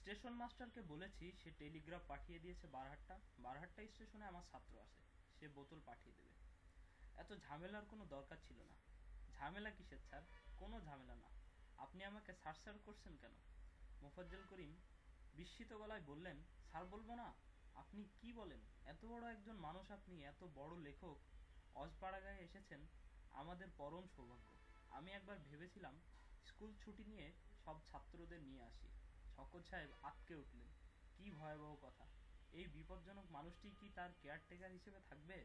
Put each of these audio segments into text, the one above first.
Station মাস্টারকে বলেছি সে Telegraph পাঠিয়ে দিয়েছে বারহাট্টা স্টেশনে আমার ছাত্র আছে, সে বোতল পাঠিয়ে দেবে। এত ঝামেলার কোনো দরকার ছিল না। ঝামেলা কিসের স্যার? কোনো ঝামেলা না। আপনি আমাকে স্যার করছেন কেন? মোফাজ্জল করিম বিস্মিত গলায় বললেন, স্যার বলবো না? আপনি কি বলেন? এত বড় একজন মানুষ, আপনি এত বড় লেখক, অজপাড়াগায় এসেছেন, আমাদের পরম সৌভাগ্য। আমি একবার ভেবেছিলাম স্কুল ছুটি নিয়ে সব ছাত্রদের নিয়ে আসি। শওকত সাহেব আঁতকে উঠলেন। কি ভয়াবহ কথা! এই বিপজ্জনক মানুষটি কি তার কেয়ারটেকার হিসেবে থাকবে?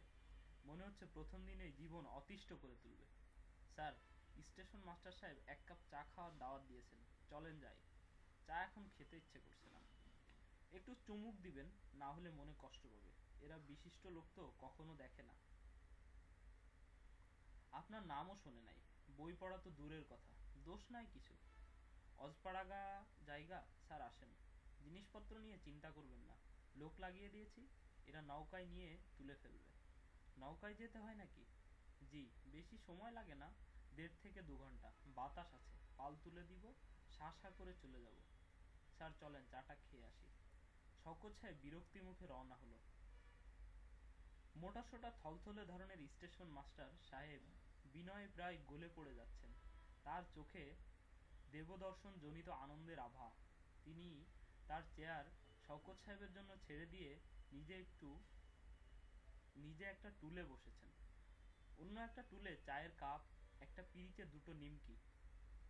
মনে হচ্ছে প্রথম দিনেই জীবন অতিষ্ঠ করে তুলবে। স্যার, স্টেশন মাস্টার সাহেব এক কাপ চা খাওয়ার দাওয়াত দিয়েছেন, চলেন যাই। চা এখন খেতে ইচ্ছে করছে না। একটু চুমুক দিবেন, না হলে মনে কষ্ট পাবে। এরা বিশিষ্ট লোক তো, কখনো দেখে না। আপনার নামও শোনে নাই, বই পড়া তো দূরের কথা, দোষ নাই কিছু। অজপাড়াগা জায়গা, স্যার আসেন। জিনিসপত্র নিয়ে চিন্তা করবেন না, লোক লাগিয়ে দিয়েছি, এরা নৌকায় নিয়ে তুলে ফেলবে। নৌকায় যেতে হয় নাকি? জি, বেশি সময় লাগে না, 1.5 থেকে 2 ঘন্টা। বাতাস আছে, পাল তুলে দিব, শা করে চলে যাব। স্যার চলেন, চাটা খেয়ে আসি। শওকত সাহেব বিরক্তি মুখে রওনা হলো। মোটাসোটা থলথলে ধরনের স্টেশন মাস্টার সাহেব বিনয়ে প্রায় গলে পড়ে যাচ্ছেন। তার চোখে দেবদর্শন জনিত আনন্দের আভা। তিনি তার চেয়ার শওকত সাহেবের জন্য ছেড়ে দিয়ে নিজে একটা টুলে বসেছেন। অন্য একটা টুলে চায়ের কাপ, একটা পিরিচে 2টো নিমকি,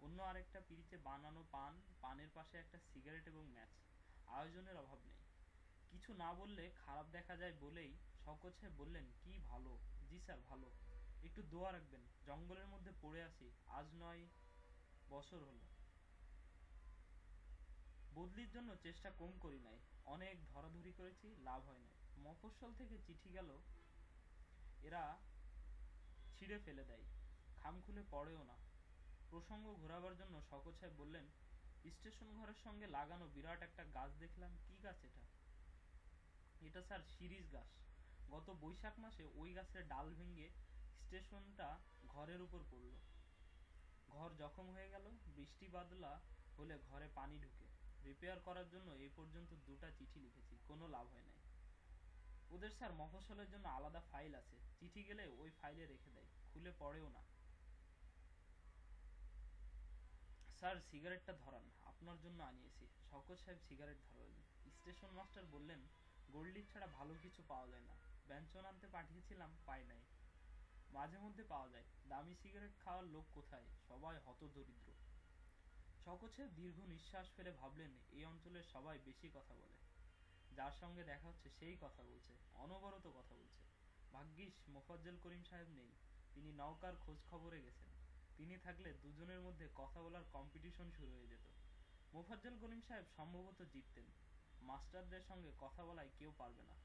অন্য আরেকটা পিরিচে বানানো পান, পানের পাশে একটা সিগারেট এবং ম্যাচ। আয়োজনের অভাব নেই। কিছু না বললে খারাপ দেখা যায় বলেই শওকত সাহেব বললেন, কি ভালো। জি স্যার, ভালো। একটু দোয়া রাখবেন, জঙ্গলের মধ্যে পড়ে আছি আজ 9 বছর হলো। বদলির জন্য চেষ্টা কম করি নাই, অনেক ধরাধরি করেছি, লাভ হয় নাই। মফস্বল থেকে চিঠি গেল, এরা ছিঁড়ে ফেলে দেয়, খাম খুলে পড়েও না। প্রসঙ্গ ঘোরাবার জন্য শওকত সাহেব বললেন, স্টেশন ঘরের সঙ্গে লাগানো বিরাট একটা গাছ দেখলাম, কি গাছ এটা? এটা স্যার শিরীষ গাছ। গত বৈশাখ মাসে ওই গাছের ডাল ভেঙে স্টেশনটা ঘরের উপর পড়ল। ঘর জখম হয়ে গেল, বৃষ্টি বাদলা হলে ঘরে পানি ঢুকে। রিপেয়ার করার জন্য এই পর্যন্ত 2টা চিঠি লিখেছি, কোনো লাভ হয় নাই। ওদের স্যার মফস্বলের জন্য আলাদা ফাইল আছে, চিঠি গেলে ওই ফাইলে রেখে দেয়, খুলে পড়েও না। স্যার সিগারেটটা ধরান, আপনার জন্য আনিয়েছি। শওকত সাহেব সিগারেট ধরালেন। স্টেশন মাস্টার বললেন, গোল্ডলিপ ছাড়া ভালো কিছু পাওয়া যায় না। ব্যঞ্জন আনতে পাঠিয়েছিলাম, পাই নাই। মাঝে মধ্যে পাওয়া যায়। দামি সিগারেট খাওয়ার লোক কোথায়, সবাই হতদরিদ্র। শওকত সাহেব দীর্ঘ নিঃশ্বাস ফেলে ভাবলেন, এই অঞ্চলের সবাই বেশি কথা বলে। যার সঙ্গে দেখা হচ্ছে সেই কথা বলছে, অনবরত কথা বলছে। ভাগ্যিস মোফাজ্জল করিম সাহেব নেই, তিনি নওকার খোঁজ খবরে গেছেন। তিনি থাকলে দুজনের মধ্যে কথা বলার কম্পিটিশন শুরু হয়ে যেত। মোফাজ্জল করিম সাহেব সম্ভবত জিততেন। মাস্টারদের সঙ্গে কথা বলায় কেউ পারবে না।